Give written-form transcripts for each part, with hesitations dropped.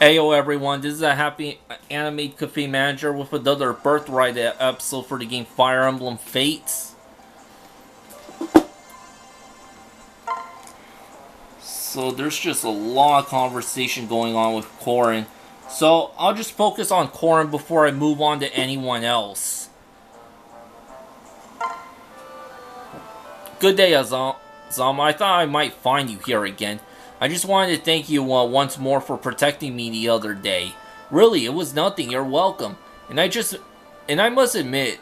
Heyo everyone, this is a Happy Animate Cafe Manager with another Birthright episode for the game Fire Emblem Fates. So there's just a lot of conversation going on with Corrin. So I'll just focus on Corrin before I move on to anyone else. Good day, Azam. I thought I might find you here again. I just wanted to thank you once more for protecting me the other day. Really, it was nothing. You're welcome. And I must admit,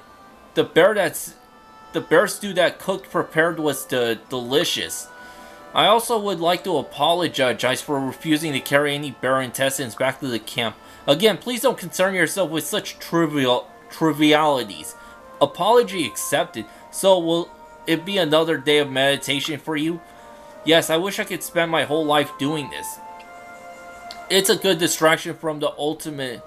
the bear stew that Cook prepared was delicious. I also would like to apologize for refusing to carry any bear intestines back to the camp. Again, please don't concern yourself with such trivialities. Apology accepted. So will it be another day of meditation for you? Yes, I wish I could spend my whole life doing this. It's a good distraction from the ultimate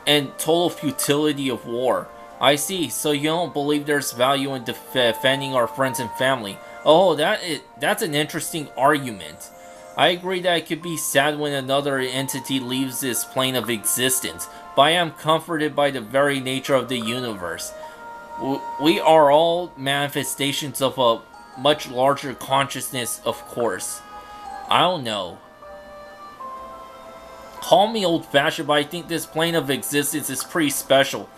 and total futility of war. I see, so you don't believe there's value in defending our friends and family. Oh, that's an interesting argument. I agree that it could be sad when another entity leaves this plane of existence, but I am comforted by the very nature of the universe. We are all manifestations of a much larger consciousness, of course. I don't know. Call me old-fashioned, but I think this plane of existence is pretty special.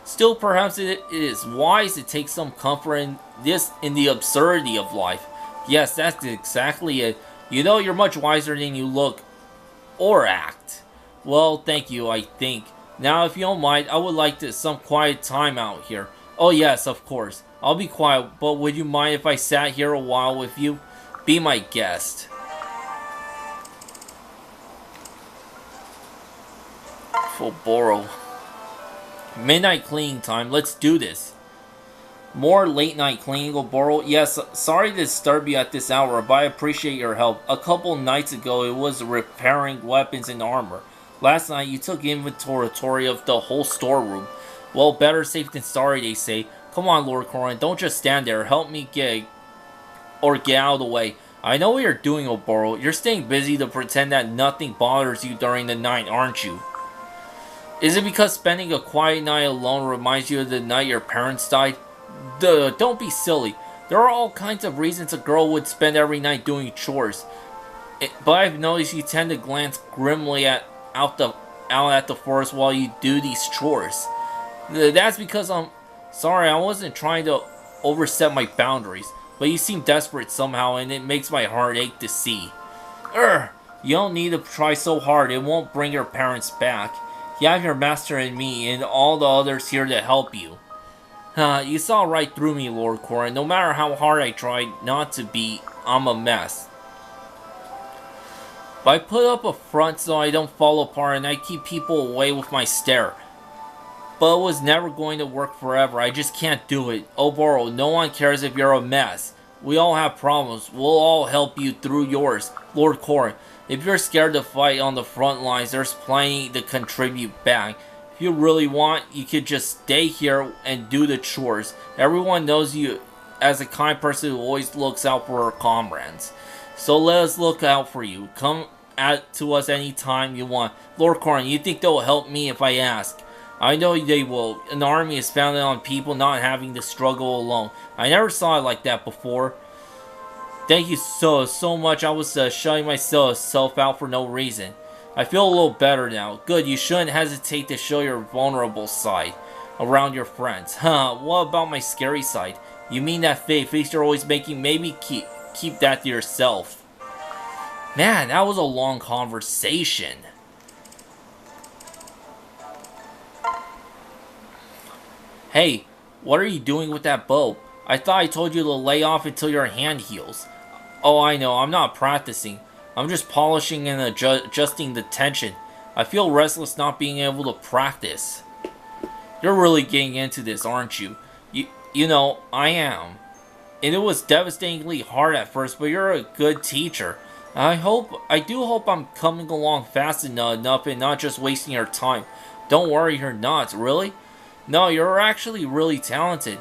Still, perhaps it is wise to take some comfort in the absurdity of life. Yes, that's exactly it. You know, you're much wiser than you look or act. Well, thank you, I think. Now, if you don't mind, I would like some quiet time out here. Oh yes, of course. I'll be quiet, but would you mind if I sat here a while with you? Be my guest. Fulboro. Midnight cleaning time. Let's do this. More late night cleaning, Oboro. Yes, sorry to disturb you at this hour, but I appreciate your help. A couple nights ago, it was repairing weapons and armor. Last night, you took inventory of the whole storeroom. Well, better safe than sorry, they say. Come on, Lord Corrin, don't just stand there. Help me get out of the way. I know what you're doing, Oboro. You're staying busy to pretend that nothing bothers you during the night, aren't you? Is it because spending a quiet night alone reminds you of the night your parents died? Duh, don't be silly. There are all kinds of reasons a girl would spend every night doing chores. But I've noticed you tend to glance grimly out at the forest while you do these chores. That's because sorry, I wasn't trying to overstep my boundaries, but you seem desperate somehow, and it makes my heart ache to see. You don't need to try so hard, it won't bring your parents back. You have your master and me, and all the others here to help you. You saw right through me, Lord Corrin. No matter how hard I tried not to be, I'm a mess. But I put up a front so I don't fall apart, and I keep people away with my stare. But it was never going to work forever. I just can't do it. Oboro, no one cares if you're a mess. We all have problems. We'll all help you through yours. Lord Corrin, if you're scared to fight on the front lines, there's plenty to contribute back. If you really want, you could just stay here and do the chores. Everyone knows you as a kind person who always looks out for her comrades. So let us look out for you. Come to us anytime you want. Lord Corrin, you think they'll help me if I ask? I know they will. An army is founded on people not having to struggle alone. I never saw it like that before. Thank you so much. I was shutting myself out for no reason. I feel a little better now. Good, you shouldn't hesitate to show your vulnerable side around your friends. What about my scary side? You mean that face you're always making? Maybe keep that to yourself. Man, that was a long conversation. Hey, what are you doing with that bow? I thought I told you to lay off until your hand heals. Oh, I know, I'm not practicing. I'm just polishing and adjusting the tension. I feel restless not being able to practice. You're really getting into this, aren't you? You know, I am. And it was devastatingly hard at first, but you're a good teacher. I do hope I'm coming along fast enough and not just wasting your time. Don't worry, you're not, really? No, you're actually really talented.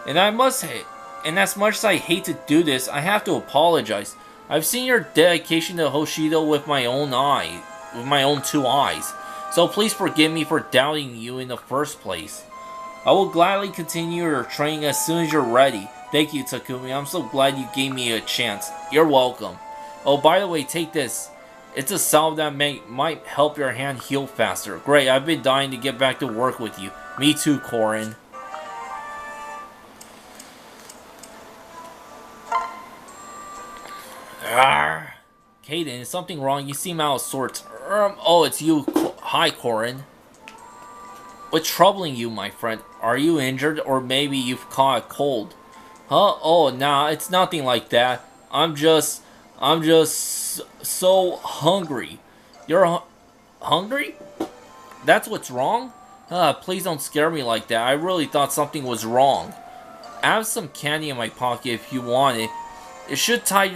And and as much as I hate to do this, I have to apologize. I've seen your dedication to Hoshido with my own eye. with my own 2 eyes. So please forgive me for doubting you in the first place. I will gladly continue your training as soon as you're ready. Thank you, Takumi. I'm so glad you gave me a chance. You're welcome. Oh, by the way, take this. It's a salve that might help your hand heal faster. Great, I've been dying to get back to work with you. Me too, Korin. Arrgh. Kaden, is something wrong? You seem out of sorts. Oh, it's you. Hi, Korin. What's troubling you, my friend? Are you injured, or maybe you've caught a cold? Huh? Oh, nah, it's nothing like that. I'm just so hungry. You're hungry? That's what's wrong? Please don't scare me like that. I really thought something was wrong. I have some candy in my pocket if you want it. It should tide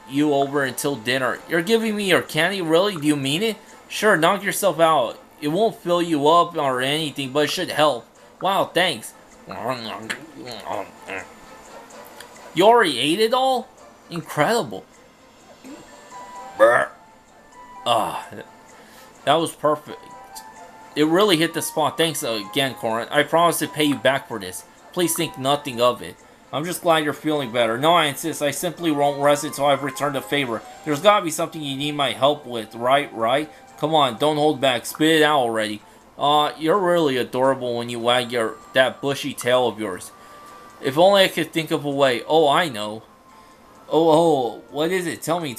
you over until dinner. You're giving me your candy? Really? Do you mean it? Sure, knock yourself out. It won't fill you up or anything, but it should help. Wow, thanks. You already ate it all? Incredible. That was perfect. It really hit the spot. Thanks again, Korin. I promise to pay you back for this. Please think nothing of it. I'm just glad you're feeling better. No, I insist. I simply won't rest until I've returned the favor. There's gotta be something you need my help with, right? Come on, don't hold back. Spit it out already. You're really adorable when you wag that bushy tail of yours. If only I could think of a way. Oh, I know. Oh, what is it? Tell me.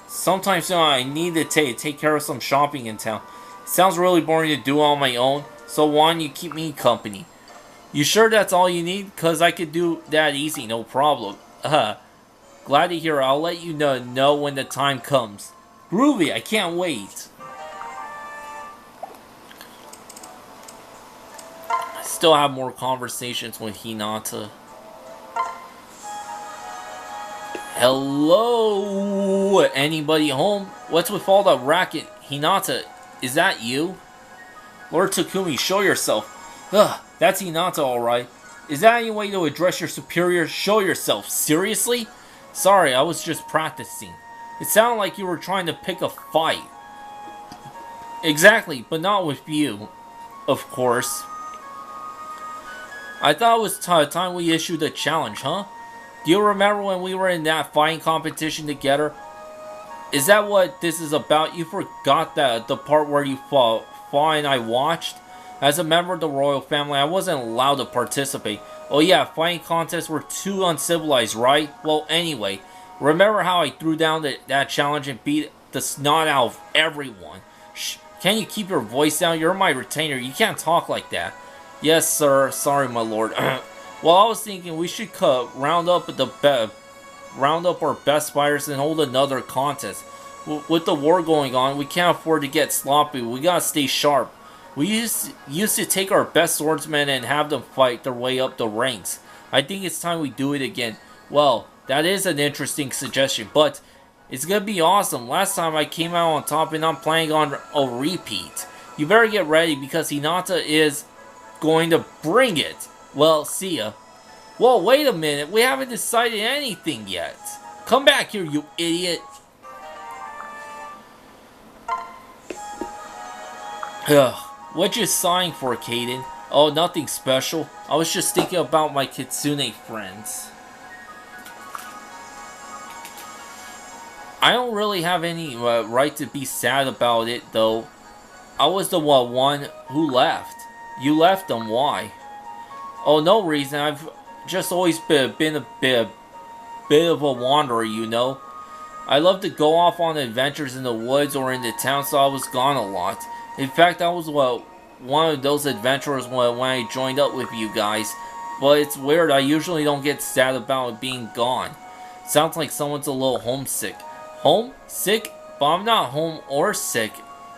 Sometimes I need to take care of some shopping in town. It sounds really boring to do on my own, so why don't you keep me company? You sure that's all you need? Cause I could do that easy, no problem. Glad to hear. I'll let you know when the time comes. Groovy, I can't wait. I still have more conversations with Hinata. Hello? Anybody home? What's with all the racket? Hinata, is that you? Lord Takumi, show yourself. Ugh, that's Hinata alright. Is that any way to address your superior? Show yourself. Seriously? Sorry, I was just practicing. It sounded like you were trying to pick a fight. Exactly, but not with you. Of course. I thought it was time we issued a challenge, huh? Do you remember when we were in that fighting competition together? Is that what this is about? You forgot that the part where you fought and I watched? As a member of the royal family, I wasn't allowed to participate. Oh yeah, fighting contests were too uncivilized, right? Well, anyway, remember how I threw down that challenge and beat the snot out of everyone? Shh, can you keep your voice down? You're my retainer. You can't talk like that. Yes, sir. Sorry, my lord. Well, I was thinking we should round up our best fighters and hold another contest. With the war going on, we can't afford to get sloppy. We gotta stay sharp. We used to take our best swordsmen and have them fight their way up the ranks. I think it's time we do it again. Well, that is an interesting suggestion, but it's gonna be awesome. Last time I came out on top and I'm planning on a repeat. You better get ready because Hinata is going to bring it. Well, see ya. Whoa, wait a minute. We haven't decided anything yet. Come back here, you idiot. Ugh. What you sighing for, Kaden? Oh, nothing special. I was just thinking about my Kitsune friends. I don't really have any right to be sad about it, though. I was the one who left. You left them, why? Oh, no reason. I've just always been a bit of a wanderer, you know. I love to go off on adventures in the woods or in the town, so I was gone a lot. In fact, I was one of those adventurers when I joined up with you guys. But it's weird, I usually don't get sad about being gone. Sounds like someone's a little homesick. Homesick? But I'm not home or sick.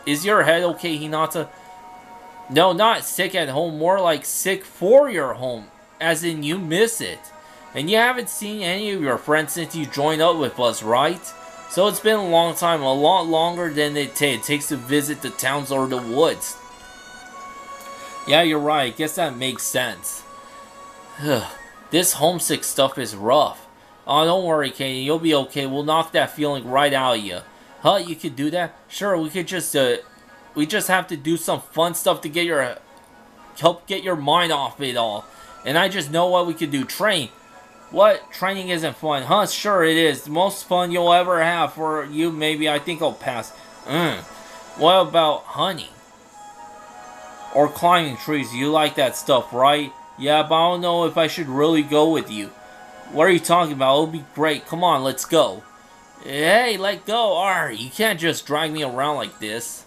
Is your head okay, Hinata? No, not sick at home, more like sick for your home. As in, you miss it. And you haven't seen any of your friends since you joined up with us, right? So it's been a long time, a lot longer than it takes to visit the towns or the woods. Yeah, you're right. I guess that makes sense. This homesick stuff is rough. Oh, don't worry, Katie. You'll be okay. We'll knock that feeling right out of you. Huh, you could do that? Sure, we could just, we just have to do some fun stuff to help get your mind off it all. And I just know what we could do. Train. What? Training isn't fun. Huh, sure it is. The most fun you'll ever have. For you, maybe. I think I'll pass. What about hunting? Or climbing trees? You like that stuff, right? Yeah, but I don't know if I should really go with you. What are you talking about? It'll be great. Come on, let's go. Hey, let go. Arr, you can't just drag me around like this.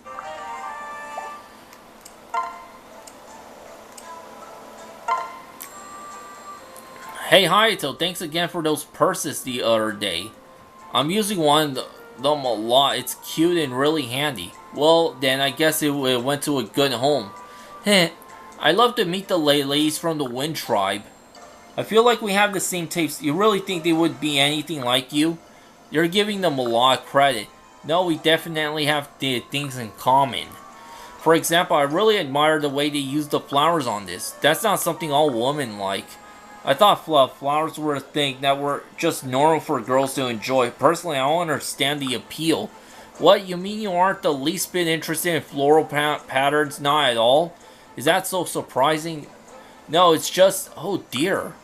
Hey, Hayato, thanks again for those purses the other day. I'm using one of them a lot. It's cute and really handy. Well, then I guess it went to a good home. Heh. I love to meet the ladies from the Wind Tribe. I feel like we have the same tastes. You really think they would be anything like you? You're giving them a lot of credit. No, we definitely have things in common. For example, I really admire the way they use the flowers on this. That's not something all women like. I thought flowers were a thing that were just normal for girls to enjoy. Personally, I don't understand the appeal. What, you mean you aren't the least bit interested in floral patterns? Not at all? Is that so surprising? No, it's just... oh dear.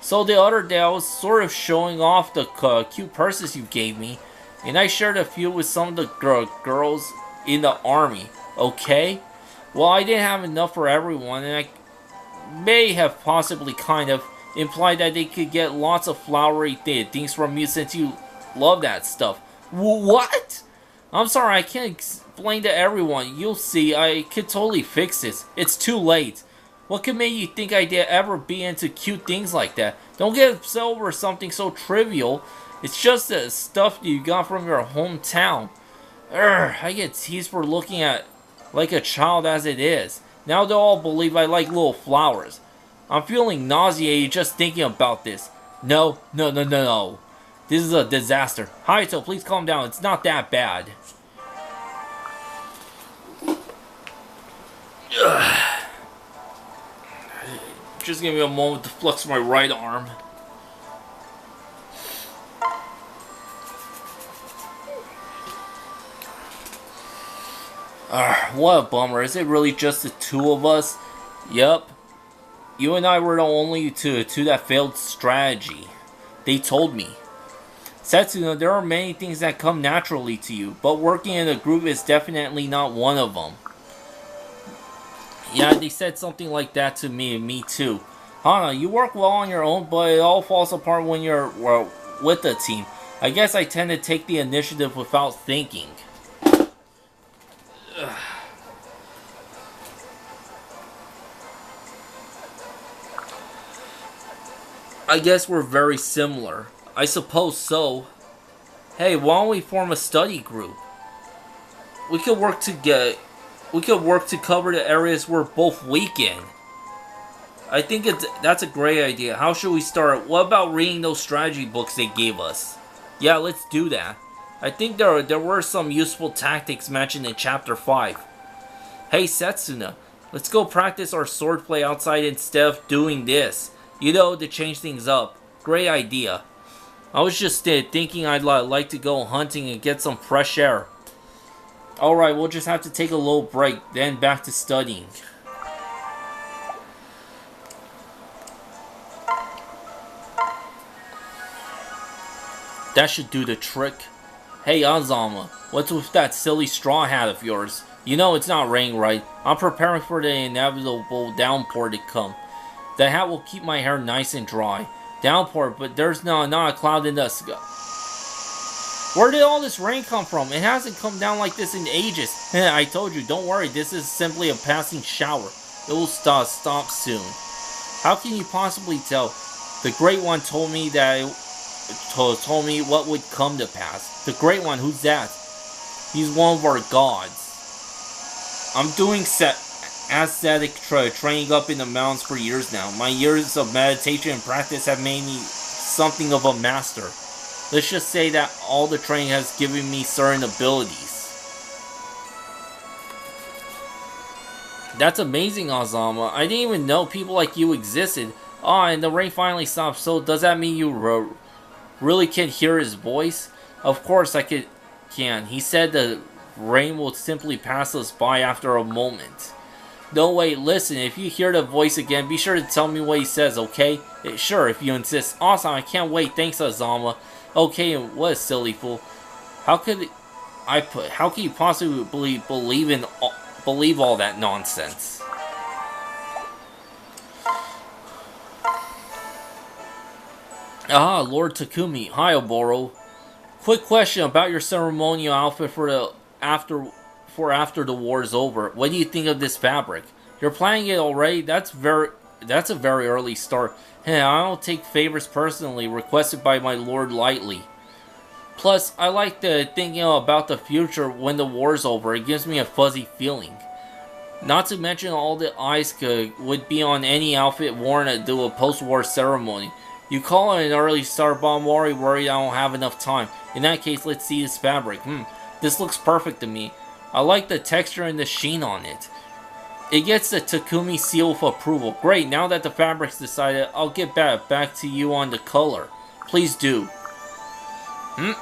So the other day I was sort of showing off the cute purses you gave me. And I shared a few with some of the girls in the army. Okay? Well, I didn't have enough for everyone, and I may have possibly kind of implied that they could get lots of flowery things from you since you love that stuff. What? I'm sorry, I can't explain to everyone. You'll see, I could totally fix this. It's too late. What could make you think I'd ever be into cute things like that? Don't get upset over something so trivial. It's just the stuff you got from your hometown. I get teased for looking at like a child as it is. Now they'll all believe I like little flowers. I'm feeling nauseated just thinking about this. No. This is a disaster. Hayato, please calm down. It's not that bad. Just give me a moment to flex my right arm. What a bummer. Is it really just the two of us? Yup. You and I were the only two that failed strategy. They told me. Setsuna, there are many things that come naturally to you, but working in a group is definitely not one of them. Yeah, they said something like that to me, and me too. Hana, you work well on your own, but it all falls apart when you're with a team. I guess I tend to take the initiative without thinking. I guess we're very similar. I suppose so. Hey, why don't we form a study group? We could work to cover the areas we're both weak in. I think that's a great idea. How should we start? What about reading those strategy books they gave us? Yeah, let's do that. I think there were some useful tactics mentioned in Chapter 5. Hey, Setsuna, let's go practice our swordplay outside instead of doing this. You know, to change things up. Great idea. I was just thinking I'd like to go hunting and get some fresh air. Alright, we'll just have to take a little break, then back to studying. That should do the trick. Hey, Azama, what's with that silly straw hat of yours? You know it's not raining right. I'm preparing for the inevitable downpour to come. The hat will keep my hair nice and dry. Downpour, but there's not a cloud in the sky. Where did all this rain come from? It hasn't come down like this in ages. I told you, don't worry, this is simply a passing shower. It will stop soon. How can you possibly tell? The Great One told me told me what would come to pass. The Great One, who's that? He's one of our gods. I'm doing ascetic training up in the mountains for years now. My years of meditation and practice have made me something of a master. Let's just say that all the training has given me certain abilities. That's amazing, Azama. I didn't even know people like you existed. And the rain finally stopped, so does that mean you really can hear his voice? Of course, I could can. He said the rain will simply pass us by after a moment. No, wait, listen, if you hear the voice again, be sure to tell me what he says, okay? Sure, if you insist. Awesome, I can't wait. Thanks, Azama. Okay, what a silly fool. How can you possibly believe all that nonsense? Ah, Lord Takumi. Hi, Oboro. Quick question about your ceremonial outfit for after the war is over. What do you think of this fabric? You're planning it already? That's a very early start. Hey, I don't take favors personally requested by my lord lightly. Plus, I like the thinking about the future when the war's over. It gives me a fuzzy feeling. Not to mention all the eyes would be on any outfit worn to do a post-war ceremony. You call it an early start, but I'm worried I don't have enough time. In that case, let's see this fabric. This looks perfect to me. I like the texture and the sheen on it. It gets the Takumi seal of approval. Great, now that the fabric's decided, I'll get back to you on the color. Please do.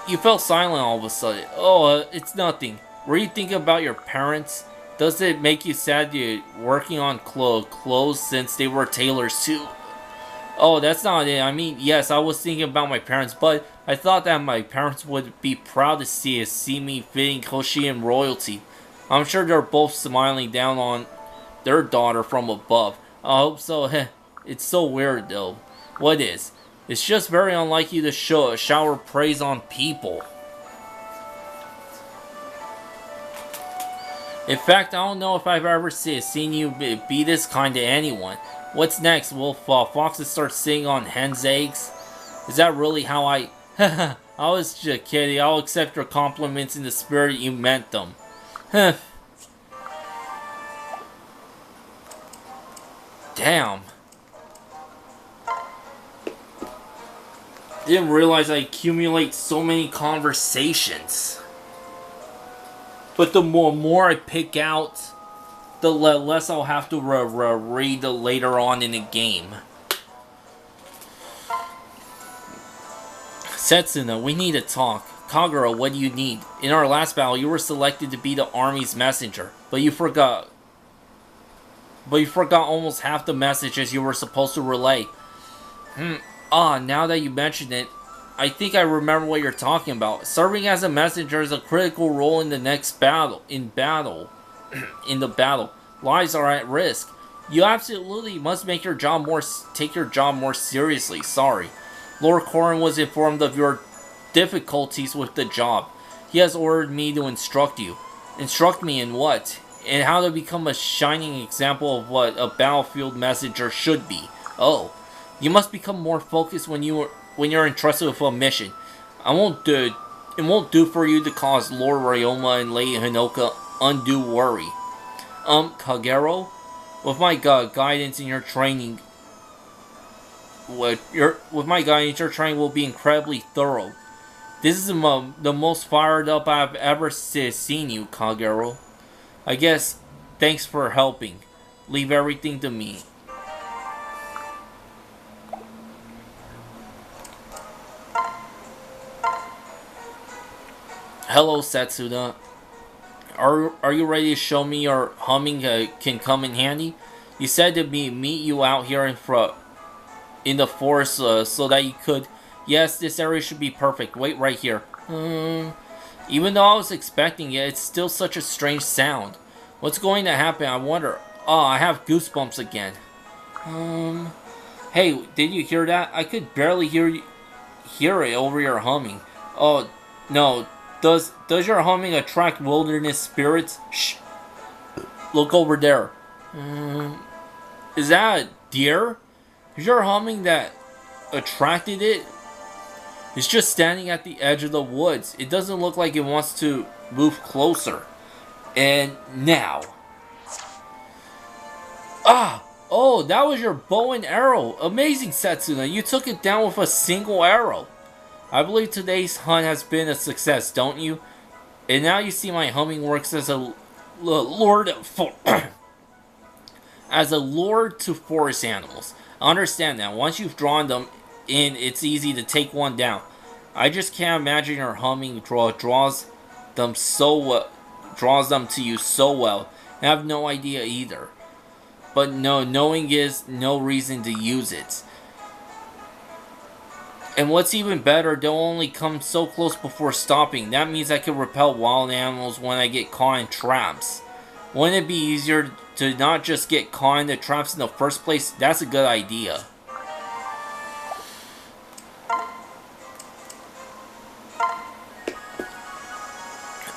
You fell silent all of a sudden. Oh, it's nothing. Were you thinking about your parents? Does it make you sad you're working on clothes since they were tailors too? Oh, that's not it. I mean, yes, I was thinking about my parents, but I thought that my parents would be proud to see me fitting Hoshido royalty. I'm sure they're both smiling down on their daughter from above. I hope so. It's so weird, though. What is? It's just very unlike you to shower praise on people. In fact, I don't know if I've ever seen you be this kind to anyone. What's next? Will foxes start sitting on hen's eggs? Is that really how I... I was just kidding. I'll accept your compliments in the spirit you meant them. Damn. Didn't realize I accumulate so many conversations. But the more I pick out, the less I'll have to read later on in the game. Setsuna, we need to talk. Kagura, what do you need? In our last battle, you were selected to be the army's messenger, but you forgot almost half the messages you were supposed to relay. Now that you mention it, I think I remember what you're talking about. Serving as a messenger is a critical role in the next battle. In the battle, lives are at risk. You absolutely must take your job more seriously. Sorry. Lord Korin was informed of your difficulties with the job. He has ordered me to instruct you. Instruct me in what? And how to become a shining example of what a battlefield messenger should be. Oh, you must become more focused when you're entrusted with a mission. It won't do for you to cause Lord Ryoma and Lady Hinoka undue worry. Kagero, with my guidance in your training, your training will be incredibly thorough. This is the most fired up I've ever seen you, Kagero. I guess, thanks for helping. Leave everything to me. Hello, Setsuna. Are you ready to show me your humming can come in handy? You said to meet you out here in the forest so that you could... Yes, this area should be perfect. Wait right here. Even though I was expecting it, it's still such a strange sound. What's going to happen? I wonder. Oh, I have goosebumps again. Hey, did you hear that? I could barely hear it over your humming. Oh, no. Does your humming attract wilderness spirits? Shh. Look over there. Is that a deer? Is your humming that attracted it? It's just standing at the edge of the woods. It doesn't look like it wants to move closer. And now. Oh, that was your bow and arrow. Amazing, Setsuna. You took it down with a single arrow. I believe today's hunt has been a success, don't you? And now you see my humming works as a lure to forest animals. I understand that. Once you've drawn them in, it's easy to take one down. I just can't imagine your humming draws them so draws them to you so well. I have no idea either. But no, knowing is no reason to use it. And what's even better, they'll only come so close before stopping. That means I can repel wild animals when I get caught in traps. Wouldn't it be easier to not just get caught in the traps in the first place? That's a good idea.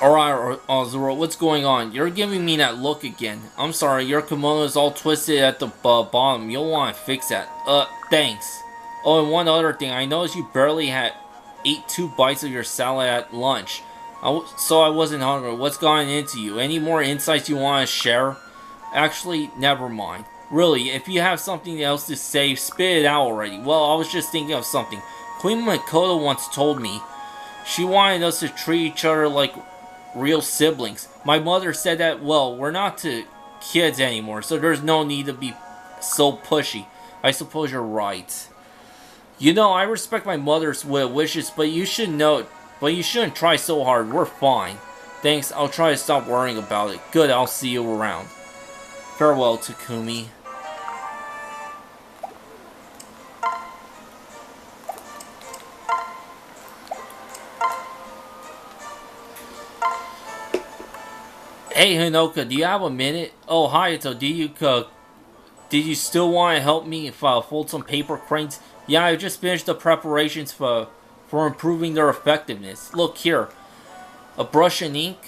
Alright, Azura, what's going on? You're giving me that look again. I'm sorry, your kimono is all twisted at the bottom. You'll want to fix that. Thanks. Oh, and one other thing. I noticed you barely ate 2 bites of your salad at lunch. So I wasn't hungry. What's gone into you? Any more insights you want to share? Actually, never mind. Really, if you have something else to say, spit it out already. Well, I was just thinking of something. Queen Makoto once told me she wanted us to treat each other like real siblings. My mother said that, well, we're not to kids anymore, so there's no need to be so pushy. I suppose you're right. You know, I respect my mother's wishes, but you shouldn't try so hard. We're fine. Thanks, I'll try to stop worrying about it. Good, I'll see you around. Farewell, Takumi. Hey Hinoka, do you have a minute? Oh, Hayato, did you still want to help me fold some paper cranes? Yeah, I just finished the preparations for improving their effectiveness. Look here, a brush and ink.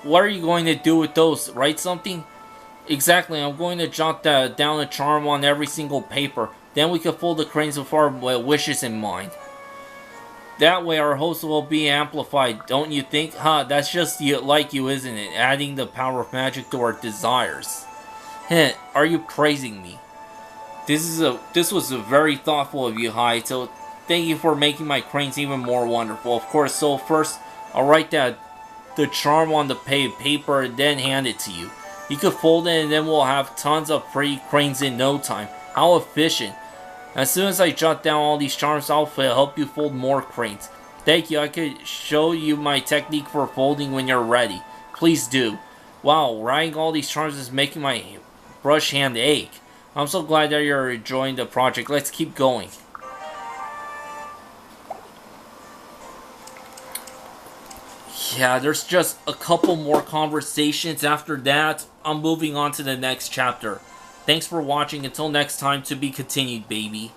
What are you going to do with those? Write something? Exactly, I'm going to jot down a charm on every single paper. Then we can fold the cranes with our wishes in mind. That way our hopes will be amplified, don't you think? Huh, that's just like you, isn't it? Adding the power of magic to our desires. Heh, are you praising me? This was very thoughtful of you, Hayato. Thank you for making my cranes even more wonderful. Of course, so first, I'll write the charm on the paper and then hand it to you. You can fold it and then we'll have tons of pretty cranes in no time. How efficient. As soon as I jot down all these charms, I'll help you fold more cranes. Thank you, I could show you my technique for folding when you're ready. Please do. Wow, writing all these charms is making my brush hand ache. I'm so glad that you're enjoying the project. Let's keep going. Yeah, there's just a couple more conversations after that. I'm moving on to the next chapter. Thanks for watching. Until next time, to be continued, baby.